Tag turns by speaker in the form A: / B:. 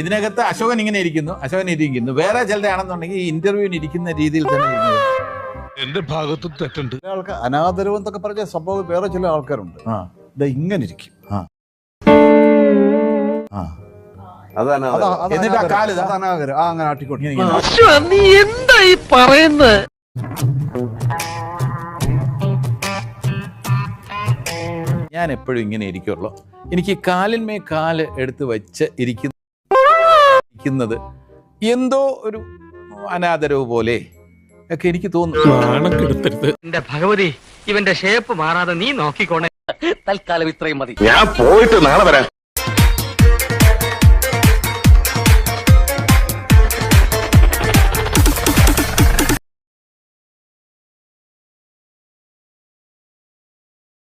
A: ഇതിനകത്ത് അശോകൻ ഇരിക്കുന്നു. വേറെ ചിലരാണെന്നുണ്ടെങ്കിൽ ഈ ഇന്റർവ്യൂവിന് ഇരിക്കുന്ന രീതിയിൽ തന്നെ ഇരിക്കുന്നത്.
B: എന്റെ ഭാഗത്തും തെറ്റുണ്ട്.
C: ആൾക്കാർ അനാദരവ് എന്നൊക്കെ പറഞ്ഞ സംഭവം വേറെ ചില ആൾക്കാരുണ്ട്. ഇങ്ങനെ ഇരിക്കും.
A: എന്നിട്ട് ആ കാല്
C: അങ്ങനെ ആട്ടിക്കൊണ്ട്
D: നീ എന്തായി പറയുന്നത്?
A: ഞാൻ എപ്പോഴും ഇങ്ങനെ ഇരിക്കുള്ളൂ. എനിക്ക് കാലിന്മേ കാല് എടുത്ത് വെച്ച് ഇരിക്കുന്നത് എന്തോ ഒരു അനാദരവ് പോലെ ഒക്കെ എനിക്ക് തോന്നുന്നു.
D: എന്റെ ഭഗവതി, ഇവന്റെ ഷേപ്പ് മാറാതെ നീ നോക്കിക്കോണേ. തൽക്കാലം ഇത്രയും മതി.
B: ഞാൻ പോയിട്ട് നാളെ വരാം.